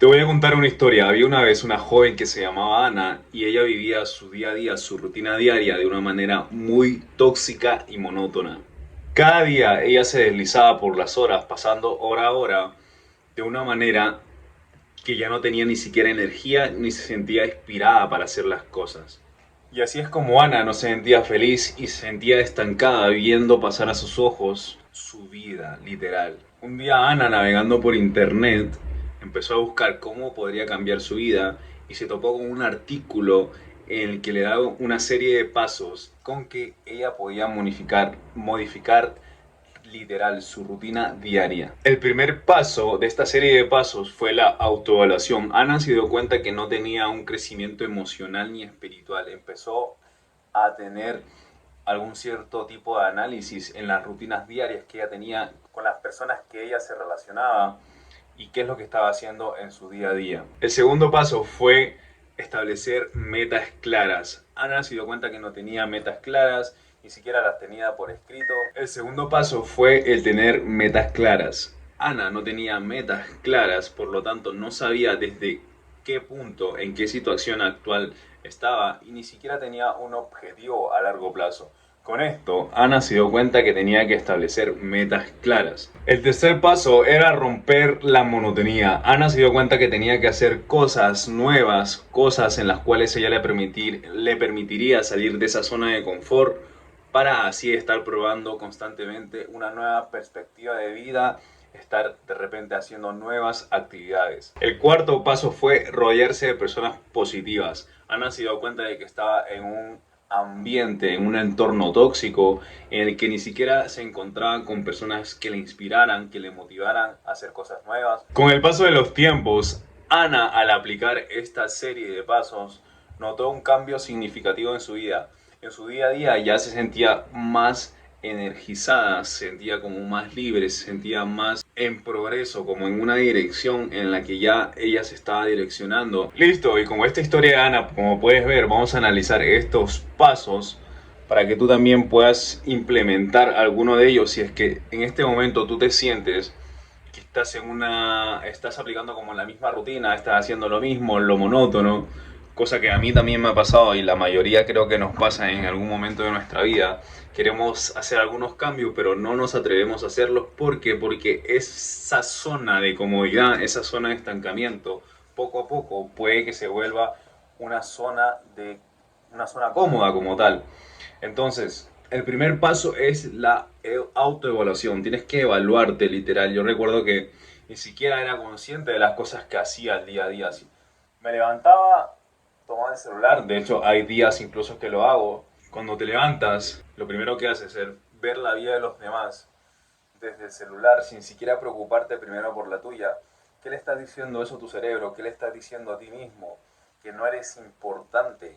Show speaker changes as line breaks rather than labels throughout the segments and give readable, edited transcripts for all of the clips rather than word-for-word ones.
Te voy a contar una historia. Había una vez una joven que se llamaba Ana y ella vivía su día a día, su rutina diaria de una manera muy tóxica y monótona. Cada día ella se deslizaba por las horas, pasando hora a hora, de una manera que ya no tenía ni siquiera energía ni se sentía inspirada para hacer las cosas. Y así es como Ana no se sentía feliz y se sentía estancada viendo pasar a sus ojos su vida, literal. Un día Ana, navegando por internet, empezó a buscar cómo podría cambiar su vida y se topó con un artículo en el que le daba una serie de pasos con que ella podía modificar literal su rutina diaria. El primer paso de esta serie de pasos fue la autoevaluación. Ana se dio cuenta que no tenía un crecimiento emocional ni espiritual. Empezó a tener algún cierto tipo de análisis en las rutinas diarias que ella tenía con las personas que ella se relacionaba y qué es lo que estaba haciendo en su día a día. El segundo paso fue establecer metas claras. Ana se dio cuenta que no tenía metas claras, ni siquiera las tenía por escrito. El segundo paso fue el tener metas claras. Ana no tenía metas claras, por lo tanto no sabía desde qué punto, en qué situación actual estaba y ni siquiera tenía un objetivo a largo plazo. Con esto, Ana se dio cuenta que tenía que establecer metas claras. El tercer paso era romper la monotonía. Ana se dio cuenta que tenía que hacer cosas nuevas, cosas en las cuales ella le permitiría salir de esa zona de confort para así estar probando constantemente una nueva perspectiva de vida, estar de repente haciendo nuevas actividades. El cuarto paso fue rodearse de personas positivas. Ana se dio cuenta de que estaba en un ambiente, en un entorno tóxico, en el que ni siquiera se encontraba con personas que le inspiraran, que le motivaran a hacer cosas nuevas. Con el paso de los tiempos, Ana, al aplicar esta serie de pasos, notó un cambio significativo en su vida. En su día a día ya se sentía más energizada, se sentía como más libre, se sentía más en progreso, como en una dirección en la que ya ella se estaba direccionando. Listo, y como esta historia de Ana, como puedes ver, vamos a analizar estos pasos para que tú también puedas implementar alguno de ellos si es que en este momento tú te sientes que estás aplicando como la misma rutina, estás haciendo lo mismo, lo monótono, cosa que a mí también me ha pasado y la mayoría creo que nos pasa en algún momento de nuestra vida. Queremos hacer algunos cambios, pero no nos atrevemos a hacerlos. ¿Por qué? Porque esa zona de comodidad, esa zona de estancamiento, poco a poco puede que se vuelva una zona de una zona cómoda como tal. Entonces, el primer paso es la autoevaluación. Tienes que evaluarte, literal. Yo recuerdo que ni siquiera era consciente de las cosas que hacía al día a día. Así, me levantaba, tomaba el celular. De hecho, hay días incluso que lo hago. Cuando te levantas, lo primero que haces es ver la vida de los demás desde el celular sin siquiera preocuparte primero por la tuya. ¿Qué le estás diciendo eso a tu cerebro? ¿Qué le estás diciendo a ti mismo? Que no eres importante,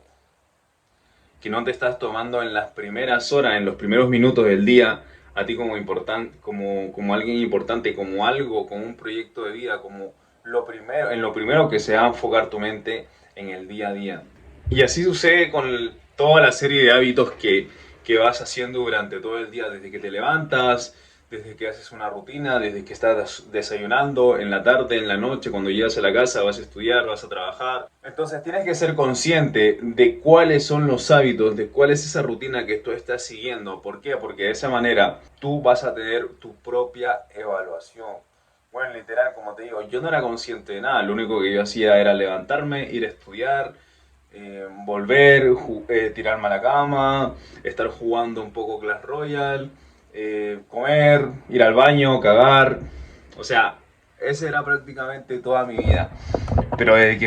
que no te estás tomando en las primeras horas, en los primeros minutos del día, a ti como importante, como alguien importante, como algo, como un proyecto de vida, como lo primero, en lo primero que se va a enfocar tu mente en el día a día. Y así sucede con toda la serie de hábitos que vas haciendo durante todo el día, desde que te levantas, desde que haces una rutina, desde que estás desayunando, en la tarde, en la noche, cuando llegas a la casa, vas a estudiar, vas a trabajar. Entonces tienes que ser consciente de cuáles son los hábitos, de cuál es esa rutina que tú estás siguiendo. ¿Por qué? Porque de esa manera tú vas a tener tu propia evaluación. Bueno, literal, como te digo, yo no era consciente de nada. Lo único que yo hacía era levantarme, ir a estudiar, volver, tirarme a la cama, estar jugando un poco Clash Royale, comer, ir al baño, cagar. O sea, esa era prácticamente toda mi vida. Pero desde que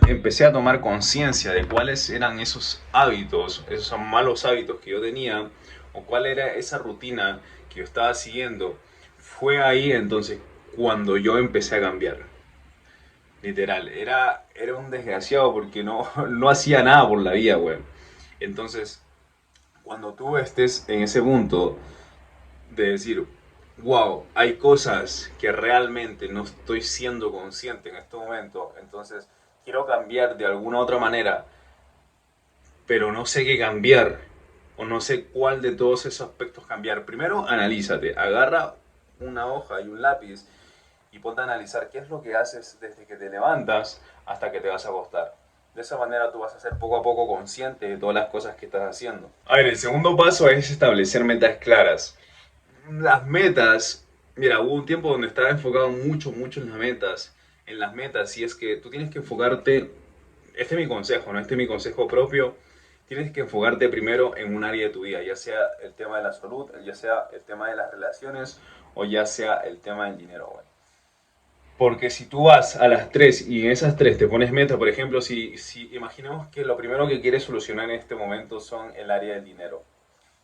empecé a tomar conciencia de cuáles eran esos hábitos, esos malos hábitos que yo tenía, o cuál era esa rutina que yo estaba siguiendo, fue ahí entonces cuando yo empecé a cambiar. Literal, era un desgraciado porque no hacía nada por la vida, güey. Entonces, cuando tú estés en ese punto de decir, wow, hay cosas que realmente no estoy siendo consciente en este momento, entonces quiero cambiar de alguna otra manera, pero no sé qué cambiar, o no sé cuál de todos esos aspectos cambiar. Primero, analízate, agarra una hoja y un lápiz y ponte a analizar qué es lo que haces desde que te levantas hasta que te vas a acostar. De esa manera tú vas a ser poco a poco consciente de todas las cosas que estás haciendo. A ver, el segundo paso es establecer metas claras. Las metas, mira, hubo un tiempo donde estaba enfocado mucho en las metas, y es que tú tienes que enfocarte, este es mi consejo, ¿no? Este es mi consejo propio, tienes que enfocarte primero en un área de tu vida, ya sea el tema de la salud, ya sea el tema de las relaciones o ya sea el tema del dinero, güey. Porque si tú vas a las tres y en esas tres te pones meta, por ejemplo, si imaginemos que lo primero que quieres solucionar en este momento son el área del dinero.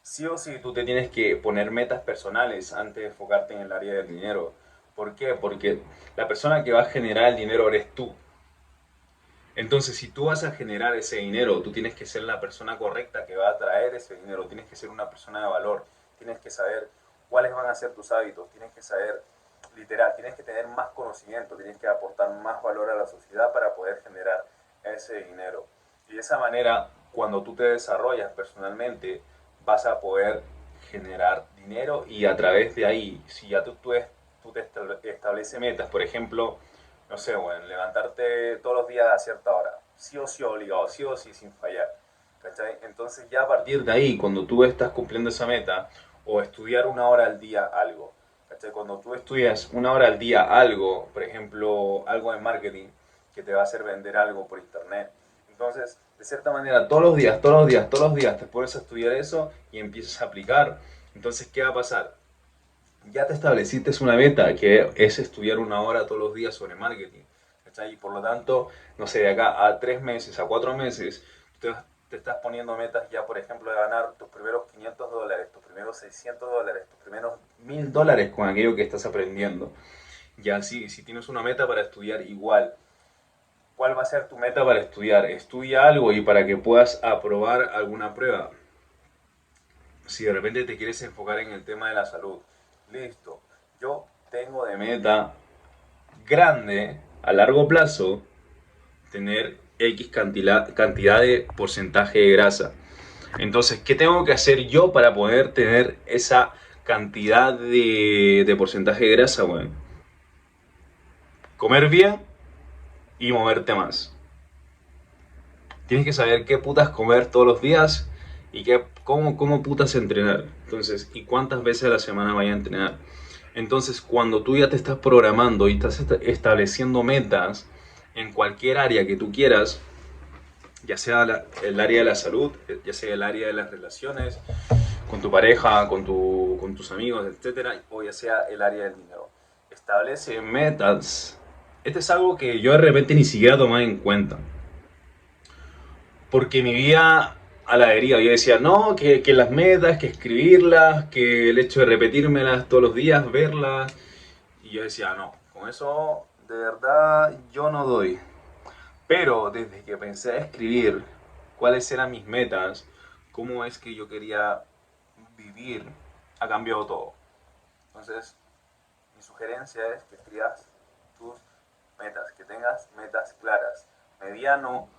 Sí o sí tú te tienes que poner metas personales antes de enfocarte en el área del dinero. ¿Por qué? Porque la persona que va a generar el dinero eres tú. Entonces, si tú vas a generar ese dinero, tú tienes que ser la persona correcta que va a traer ese dinero. Tienes que ser una persona de valor. Tienes que saber cuáles van a ser tus hábitos. Tienes que saber, literal, tienes que tener más conocimiento. Tienes que aportar más valor a la sociedad para poder generar ese dinero. Y de esa manera, cuando tú te desarrollas personalmente, vas a poder generar dinero, y a través de ahí, si ya tú te estableces metas, por ejemplo, no sé, bueno, levantarte todos los días a cierta hora, sí o sí obligado, sí o sí sin fallar, ¿cachai? Entonces ya a partir de ahí, cuando tú estás cumpliendo esa meta, o estudiar una hora al día algo, ¿cachai? Cuando tú estudias una hora al día algo, por ejemplo, algo de marketing, que te va a hacer vender algo por internet, entonces, de cierta manera, todos los días te pones a estudiar eso y empiezas a aplicar. Entonces, ¿qué va a pasar? Ya te estableciste una meta, que es estudiar una hora todos los días sobre marketing, ¿cachai? Y por lo tanto, no sé, de acá a 3 meses, a 4 meses, te estás poniendo metas ya, por ejemplo, de ganar tus primeros $500, tus primeros $600, tus primeros $1000 con aquello que estás aprendiendo. Ya sí, si tienes una meta para estudiar, igual. ¿Cuál va a ser tu meta para estudiar? Estudia algo y para que puedas aprobar alguna prueba. Si de repente te quieres enfocar en el tema de la salud, listo. Yo tengo de meta grande, a largo plazo, tener X cantidad de porcentaje de grasa. Entonces, ¿qué tengo que hacer yo para poder tener esa cantidad de porcentaje de grasa? Bueno, comer bien y moverte más. Tienes que saber qué putas comer todos los días y cómo putas entrenar. Entonces, y cuántas veces a la semana vaya a entrenar. Entonces, cuando tú ya te estás programando y estás estableciendo metas en cualquier área que tú quieras, ya sea el área de la salud, ya sea el área de las relaciones, con tu pareja, con tus amigos, etcétera, o ya sea el área del dinero. Establece metas. Este es algo que yo de repente ni siquiera tomaba en cuenta, porque mi vida a la deriva, yo decía, no, que las metas, que escribirlas, que el hecho de repetírmelas todos los días, verlas, y yo decía, no, con eso de verdad yo no doy. Pero desde que pensé a escribir cuáles eran mis metas, cómo es que yo quería vivir, ha cambiado todo. Entonces, mi sugerencia es que escribas tus metas, que tengas metas claras, mediano,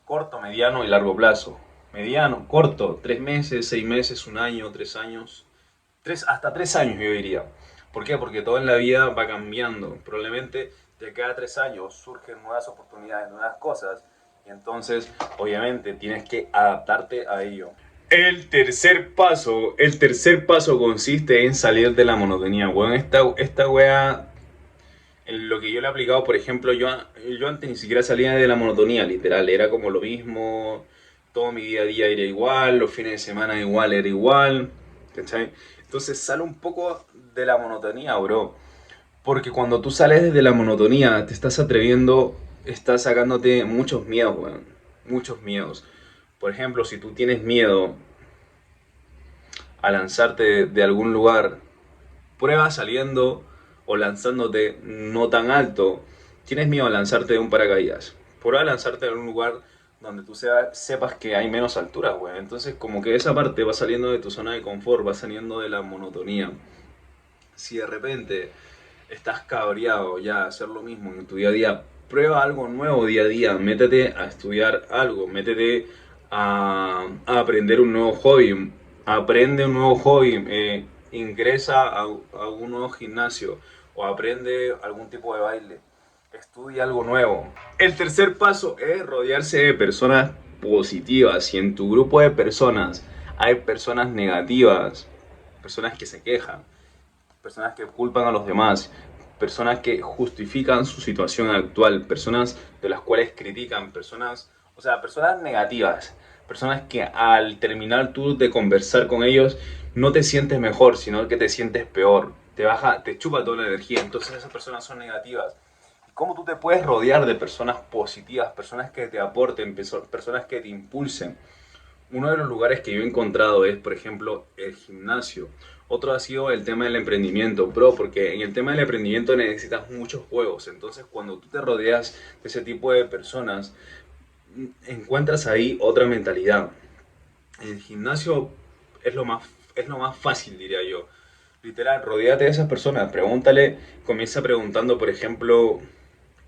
corto, mediano y largo plazo. Mediano, corto, 3 meses, 6 meses, un año, 3 años, hasta 3 años yo diría. ¿Por qué? Porque todo en la vida va cambiando. Probablemente de cada 3 años surgen nuevas oportunidades, nuevas cosas. Y entonces, obviamente, tienes que adaptarte a ello. El tercer paso consiste en salir de la monotonía. Bueno, esta wea, en lo que yo le he aplicado, por ejemplo, yo antes ni siquiera salía de la monotonía, literal, era como lo mismo, todo mi día a día era igual, los fines de semana igual era igual, ¿cachai? Entonces sale un poco de la monotonía, bro, porque cuando tú sales de la monotonía, te estás atreviendo, estás sacándote muchos miedos, weón, muchos miedos. Por ejemplo, si tú tienes miedo a lanzarte de algún lugar, prueba saliendo o lanzándote no tan alto. Tienes miedo a lanzarte de un paracaídas. Prueba a lanzarte en un lugar donde tú sepas que hay menos altura, güey. Entonces, como que esa parte va saliendo de tu zona de confort, va saliendo de la monotonía. Si de repente estás cabreado ya a hacer lo mismo en tu día a día, prueba algo nuevo día a día. Métete a estudiar algo, métete a aprender un nuevo hobby. Aprende un nuevo hobby, ingresa a un nuevo gimnasio o aprende algún tipo de baile. Estudia algo nuevo. El tercer paso es rodearse de personas positivas. Si en tu grupo de personas hay personas negativas, personas que se quejan, personas que culpan a los demás, personas que justifican su situación actual, personas de las cuales critican, personas, o sea, personas negativas, personas que al terminar tú de conversar con ellos no te sientes mejor, sino que te sientes peor, te baja, te chupa toda la energía, entonces esas personas son negativas. ¿Y cómo tú te puedes rodear de personas positivas, personas que te aporten, personas que te impulsen? Uno de los lugares que yo he encontrado es, por ejemplo, el gimnasio. Otro ha sido el tema del emprendimiento, bro, porque en el tema del emprendimiento necesitas muchos juegos. Entonces, cuando tú te rodeas de ese tipo de personas, encuentras ahí otra mentalidad. El gimnasio es lo más fácil, diría yo. Literal, rodéate de esas personas, pregúntale, comienza preguntando, por ejemplo,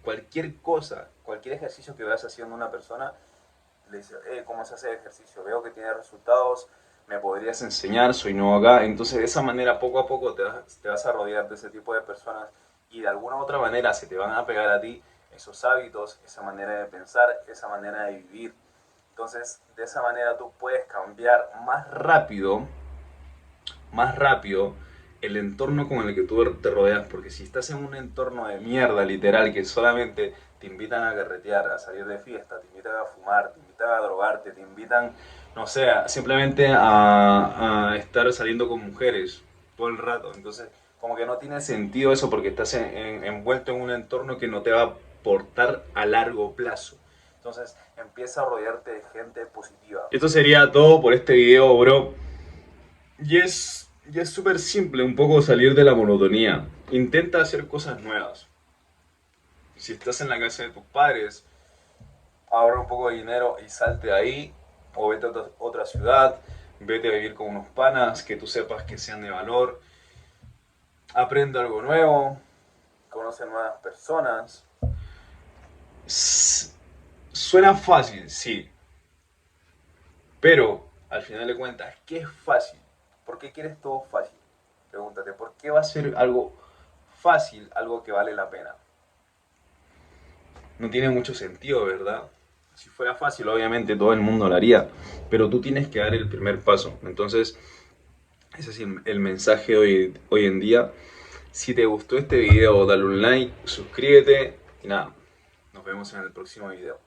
cualquier cosa, cualquier ejercicio que veas haciendo una persona, le dice, ¿cómo se hace el ejercicio? Veo que tiene resultados, me podrías enseñar, soy nuevo acá. Entonces, de esa manera, poco a poco te vas a rodear de ese tipo de personas y de alguna u otra manera se te van a pegar a ti esos hábitos, esa manera de pensar, esa manera de vivir. Entonces, de esa manera tú puedes cambiar más rápido el entorno con el que tú te rodeas, porque si estás en un entorno de mierda, literal, que solamente te invitan a carretear, a salir de fiesta, te invitan a fumar, te invitan a drogarte, te invitan, no sé, simplemente a estar saliendo con mujeres todo el rato, entonces como que no tiene sentido eso porque estás envuelto en un entorno que no te va a aportar a largo plazo. Entonces empieza a rodearte de gente positiva. Esto sería todo por este video, bro. Y es súper simple un poco salir de la monotonía. Intenta hacer cosas nuevas. Si estás en la casa de tus padres, ahorra un poco de dinero y salte de ahí. O vete a otra ciudad, vete a vivir con unos panas que tú sepas que sean de valor. Aprende algo nuevo, conoce nuevas personas. Suena fácil, sí. Pero, al final de cuentas, ¿qué es fácil? ¿Por qué quieres todo fácil? Pregúntate, ¿por qué va a ser algo fácil, algo que vale la pena? No tiene mucho sentido, ¿verdad? Si fuera fácil, obviamente todo el mundo lo haría, pero tú tienes que dar el primer paso. Entonces, ese es el mensaje hoy en día. Si te gustó este video, dale un like, suscríbete y nada, nos vemos en el próximo video.